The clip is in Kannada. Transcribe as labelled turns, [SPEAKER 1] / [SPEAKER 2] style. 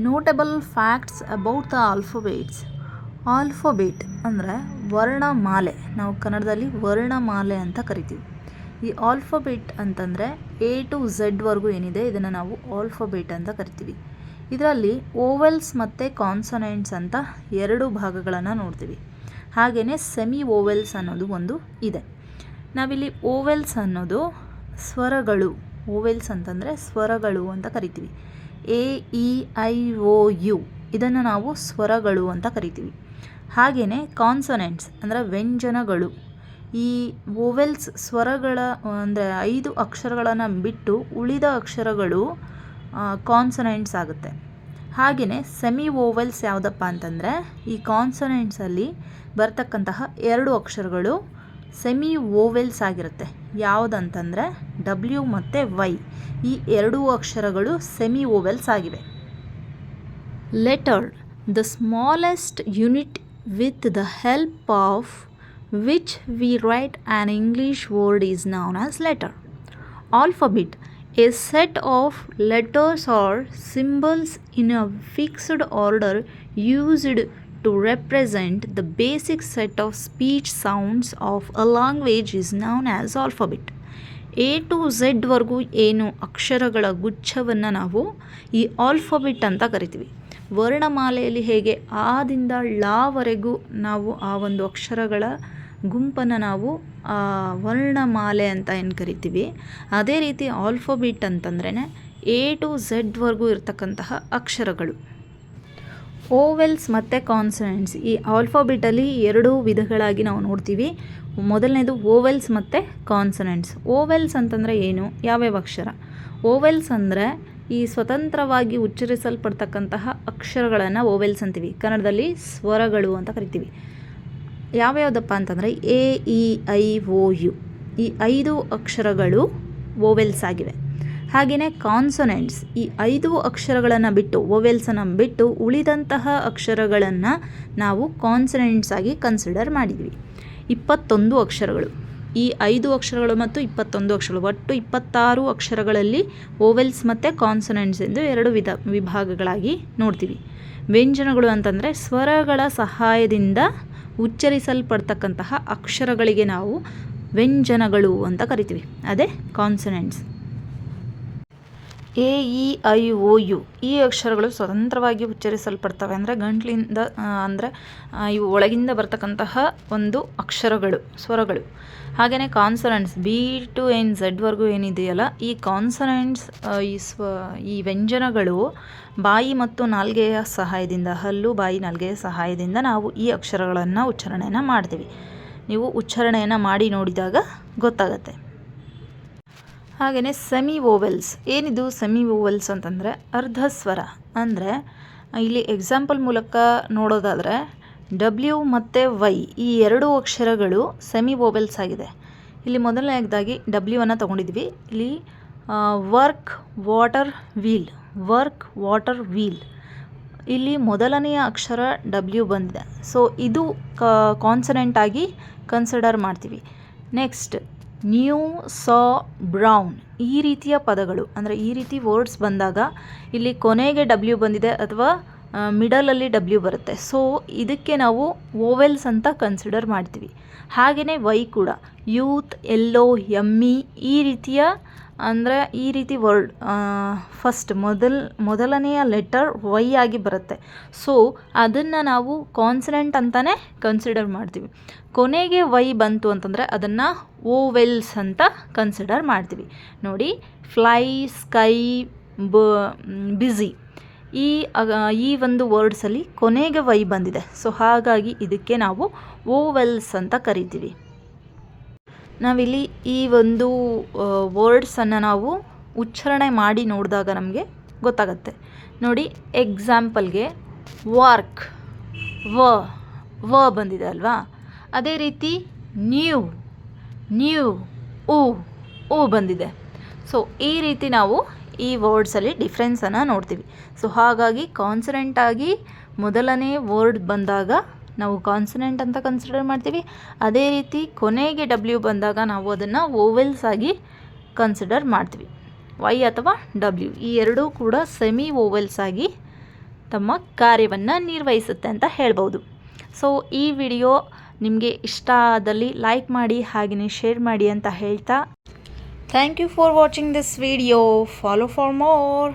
[SPEAKER 1] Notable facts about the alphabets. Alphabet ಅಂದರೆ ವರ್ಣಮಾಲೆ, ನಾವು ಕನ್ನಡದಲ್ಲಿ ವರ್ಣಮಾಲೆ ಅಂತ ಕರಿತೀವಿ. ಈ ಆಲ್ಫಾಬೇಟ್ ಅಂತಂದರೆ A to Z ವರೆಗೂ ಏನಿದೆ ಇದನ್ನು ನಾವು ಆಲ್ಫಾಬೇಟ್ ಅಂತ ಕರಿತೀವಿ. ಇದರಲ್ಲಿ ಓವೆಲ್ಸ್ ಮತ್ತು ಕಾನ್ಸನೆಂಟ್ಸ್ ಅಂತ ಎರಡು ಭಾಗಗಳನ್ನು ನೋಡ್ತೀವಿ. ಹಾಗೆಯೇ ಸೆಮಿ ಓವೆಲ್ಸ್ ಅನ್ನೋದು ಒಂದು ಇದೆ. ನಾವಿಲ್ಲಿ ಓವೆಲ್ಸ್ ಅನ್ನೋದು ಸ್ವರಗಳು, ಓವೆಲ್ಸ್ ಅಂತಂದರೆ ಸ್ವರಗಳು ಅಂತ ಕರಿತೀವಿ. A-E-I-O-U ಇದನ್ನು ನಾವು ಸ್ವರಗಳು ಅಂತ ಕರಿತೀವಿ. ಹಾಗೆಯೇ ಕಾನ್ಸನೆಂಟ್ಸ್ ಅಂದರೆ ವ್ಯಂಜನಗಳು. ಈ ಓವೆಲ್ಸ್ ಸ್ವರಗಳ ಅಂದರೆ 5 ಅಕ್ಷರಗಳನ್ನು ಬಿಟ್ಟು ಉಳಿದ ಅಕ್ಷರಗಳು ಕಾನ್ಸನೆಂಟ್ಸ್ ಆಗುತ್ತೆ. ಹಾಗೆಯೇ ಸೆಮಿ ಓವೆಲ್ಸ್ ಯಾವುದಪ್ಪ ಅಂತಂದರೆ ಈ ಕಾನ್ಸನೆಂಟ್ಸಲ್ಲಿ ಬರ್ತಕ್ಕಂತಹ 2 ಅಕ್ಷರಗಳು ಸೆಮಿ ಓವೆಲ್ಸ್ ಆಗಿರುತ್ತೆ. ಯಾವುದಂತಂದರೆ W ಮತ್ತು Y, ಈ 2 ಅಕ್ಷರಗಳು ಸೆಮಿ ಓವೆಲ್ಸ್ ಆಗಿವೆ. Letter, the smallest unit with the help of which we write an English word is known as letter. Alphabet, a set of letters or symbols in a fixed order used to represent the basic set of speech sounds of a language is known as alphabet. A to Z ವರೆಗೂ ಏನು ಅಕ್ಷರಗಳ ಗುಚ್ಛವನ್ನು ನಾವು ಈ ಆಲ್ಫಾಬೆಟ್ ಅಂತ ಕರಿತೀವಿ. ವರ್ಣಮಾಲೆಯಲ್ಲಿ ಹೇಗೆ ಆದಿಂದ ಳವರೆಗೂ ನಾವು ಆ ಒಂದು ಅಕ್ಷರಗಳ ಗುಂಪನ್ನು ನಾವು ವರ್ಣಮಾಲೆ ಅಂತ ಏನು ಕರಿತೀವಿ, ಅದೇ ರೀತಿ ಆಲ್ಫಾಬೆಟ್ ಅಂತಂದ್ರೇ A to Z ವರೆಗೂ ಇರತಕ್ಕಂತಹ ಅಕ್ಷರಗಳು. ಓವೆಲ್ಸ್ ಮತ್ತು ಕಾನ್ಸನೆಂಟ್ಸ್ ಈ ಆಲ್ಫಾಬೆಟಲ್ಲಿ 2 ವಿಧಗಳಾಗಿ ನಾವು ನೋಡ್ತೀವಿ. ಮೊದಲನೇದು ಓವೆಲ್ಸ್ ಮತ್ತು ಕಾನ್ಸನೆಂಟ್ಸ್. ಓವೆಲ್ಸ್ ಅಂತಂದರೆ ಏನು, ಯಾವ್ಯಾವ ಅಕ್ಷರ? ಓವೆಲ್ಸ್ ಅಂದರೆ ಈ ಸ್ವತಂತ್ರವಾಗಿ ಉಚ್ಚರಿಸಲ್ಪಡ್ತಕ್ಕಂತಹ ಅಕ್ಷರಗಳನ್ನು ಓವೆಲ್ಸ್ ಅಂತೀವಿ. ಕನ್ನಡದಲ್ಲಿ ಸ್ವರಗಳು ಅಂತ ಕರಿತೀವಿ. ಯಾವ್ಯಾವುದಪ್ಪ ಅಂತಂದರೆ A-E-I-O-U ಈ 5 ಅಕ್ಷರಗಳು ಓವೆಲ್ಸ್ ಆಗಿವೆ. ಹಾಗೆಯೇ ಕಾನ್ಸನೆಂಟ್ಸ್ ಈ 5 ಅಕ್ಷರಗಳನ್ನು ಬಿಟ್ಟು, ಓವೆಲ್ಸನ್ನು ಬಿಟ್ಟು ಉಳಿದಂತಹ ಅಕ್ಷರಗಳನ್ನು ನಾವು ಕಾನ್ಸನೆಂಟ್ಸ್ ಆಗಿ ಕನ್ಸಿಡರ್ ಮಾಡಿದ್ವಿ. 21 ಅಕ್ಷರಗಳು, ಈ 5 ಅಕ್ಷರಗಳು ಮತ್ತು 21 ಅಕ್ಷರಗಳು, ಒಟ್ಟು 26 ಅಕ್ಷರಗಳಲ್ಲಿ ಓವೆಲ್ಸ್ ಮತ್ತು ಕಾನ್ಸನೆಂಟ್ಸ್ ಎಂದು 2 ವಿಭಾಗಗಳಾಗಿ ನೋಡ್ತೀವಿ. ವ್ಯಂಜನಗಳು ಅಂತಂದರೆ ಸ್ವರಗಳ ಸಹಾಯದಿಂದ ಉಚ್ಚರಿಸಲ್ಪಡ್ತಕ್ಕಂತಹ ಅಕ್ಷರಗಳಿಗೆ ನಾವು ವ್ಯಂಜನಗಳು ಅಂತ ಕರಿತೀವಿ, ಅದೇ ಕಾನ್ಸನೆಂಟ್ಸ್. A-E-I-O-U ಈ ಅಕ್ಷರಗಳು ಸ್ವತಂತ್ರವಾಗಿ ಉಚ್ಚರಿಸಲ್ಪಡ್ತವೆ, ಅಂದರೆ ಗಂಟ್ಲಿಂದ ಅಂದರೆ ಇವು ಒಳಗಿಂದ ಬರ್ತಕ್ಕಂತಹ ಒಂದು ಅಕ್ಷರಗಳು, ಸ್ವರಗಳು. ಹಾಗೆಯೇ consonants B to N Z ವರೆಗೂ ಏನಿದೆಯಲ್ಲ, ಈ ಕಾನ್ಸನೆಂಟ್ಸ್ ಈ ವ್ಯಂಜನಗಳು ಬಾಯಿ ಮತ್ತು ನಾಲಿಗೆಯ ಸಹಾಯದಿಂದ, ಹಲ್ಲು ಬಾಯಿ ನಾಲಿಗೆಯ ಸಹಾಯದಿಂದ ನಾವು ಈ ಅಕ್ಷರಗಳನ್ನು ಉಚ್ಚಾರಣೆಯನ್ನು ಮಾಡ್ತೀವಿ. ನೀವು ಉಚ್ಚಾರಣೆಯನ್ನು ಮಾಡಿ ನೋಡಿದಾಗ ಗೊತ್ತಾಗತ್ತೆ. ಹಾಗೆಯೇ ಸೆಮಿ ಓವೆಲ್ಸ್. ಏನಿದು ಸೆಮಿ ಓವೆಲ್ಸ್ ಅಂತಂದರೆ ಅರ್ಧ ಸ್ವರ. ಅಂದರೆ ಇಲ್ಲಿ ಎಕ್ಸಾಂಪಲ್ ಮೂಲಕ ನೋಡೋದಾದರೆ W ಮತ್ತು Y ಈ 2 ಅಕ್ಷರಗಳು ಸೆಮಿ ಓವೆಲ್ಸ್ ಆಗಿದೆ. ಇಲ್ಲಿ ಮೊದಲನೇದಾಗಿ W ತಗೊಂಡಿದ್ವಿ. ಇಲ್ಲಿ work water wheel, work water wheel, ಇಲ್ಲಿ ಮೊದಲನೆಯ ಅಕ್ಷರ W ಬಂದಿದೆ. ಸೊ ಇದು ಕಾನ್ಸನೆಂಟ್ ಆಗಿ ಕನ್ಸಿಡರ್ ಮಾಡ್ತೀವಿ. ನೆಕ್ಸ್ಟ್ ನ್ಯೂ, ಸಾ, ಬ್ರೌನ್ ಈ ರೀತಿಯ ಪದಗಳು, ಅಂದರೆ ಈ ರೀತಿ ವರ್ಡ್ಸ್ ಬಂದಾಗ ಇಲ್ಲಿ ಕೊನೆಗೆ W ಬಂದಿದೆ ಅಥವಾ ಮಿಡಲಲ್ಲಿ W ಬರುತ್ತೆ. ಸೊ ಇದಕ್ಕೆ ನಾವು ಓವೆಲ್ಸ್ ಅಂತ ಕನ್ಸಿಡರ್ ಮಾಡ್ತೀವಿ. ಹಾಗೆಯೇ Y ಕೂಡ ಯೂತ್, ಎಲ್ಲೋ, ಯಮ್ಮಿ ಈ ರೀತಿಯ, ಅಂದರೆ ಈ ರೀತಿ ವರ್ಡ್ ಫಸ್ಟ್ ಮೊದಲನೆಯ ಲೆಟರ್ Y ಆಗಿ ಬರುತ್ತೆ. ಸೊ ಅದನ್ನು ನಾವು ಕಾನ್ಸನೆಂಟ್ ಅಂತಲೇ ಕನ್ಸಿಡರ್ ಮಾಡ್ತೀವಿ. ಕೊನೆಗೆ Y ಬಂತು ಅಂತಂದರೆ ಅದನ್ನು ಓವೆಲ್ಸ್ ಅಂತ ಕನ್ಸಿಡರ್ ಮಾಡ್ತೀವಿ. ನೋಡಿ, ಫ್ಲೈ, ಸ್ಕೈ, ಬ್ಯುಸಿ ಈ ಒಂದು ವರ್ಡ್ಸಲ್ಲಿ ಕೊನೆಗೆ Y ಬಂದಿದೆ. ಸೊ ಹಾಗಾಗಿ ಇದಕ್ಕೆ ನಾವು ಓವೆಲ್ಸ್ ಅಂತ ಕರಿತೀವಿ. ನಾವಿಲ್ಲಿ ಈ ಒಂದು ವರ್ಡ್ಸನ್ನು ನಾವು ಉಚ್ಚಾರಣೆ ಮಾಡಿ ನೋಡಿದಾಗ ನಮಗೆ ಗೊತ್ತಾಗುತ್ತೆ. ನೋಡಿ, ಎಕ್ಸಾಂಪಲ್ಗೆ ವರ್ಕ್, ವ ಬಂದಿದೆ ಅಲ್ವಾ. ಅದೇ ರೀತಿ ನ್ಯೂ, ಓ ಬಂದಿದೆ. ಸೊ ಈ ರೀತಿ ನಾವು ಈ ವರ್ಡ್ಸಲ್ಲಿ ಡಿಫ್ರೆನ್ಸನ್ನು ನೋಡ್ತೀವಿ. ಸೊ ಹಾಗಾಗಿ ಕಾನ್ಸನೆಂಟ್ ಆಗಿ ಮೊದಲನೇ ವರ್ಡ್ ಬಂದಾಗ ನಾವು ಕಾನ್ಸನೆಂಟ್ ಅಂತ ಕನ್ಸಿಡರ್ ಮಾಡ್ತೀವಿ. ಅದೇ ರೀತಿ ಕೊನೆಗೆ W ಬಂದಾಗ ನಾವು ಅದನ್ನು ಓವೆಲ್ಸ್ ಆಗಿ ಕನ್ಸಿಡರ್ ಮಾಡ್ತೀವಿ. Y ಅಥವಾ W ಈ 2 ಕೂಡ ಸೆಮಿ ಓವೆಲ್ಸ್ ಆಗಿ ತಮ್ಮ ಕಾರ್ಯವನ್ನು ನಿರ್ವಹಿಸುತ್ತೆ ಅಂತ ಹೇಳ್ಬೋದು. ಸೊ ಈ ವಿಡಿಯೋ ನಿಮಗೆ ಇಷ್ಟ ಆದಲ್ಲಿ ಲೈಕ್ ಮಾಡಿ ಹಾಗೆಯೇ ಶೇರ್ ಮಾಡಿ ಅಂತ ಹೇಳ್ತಾ thank you for watching this video. Follow for more.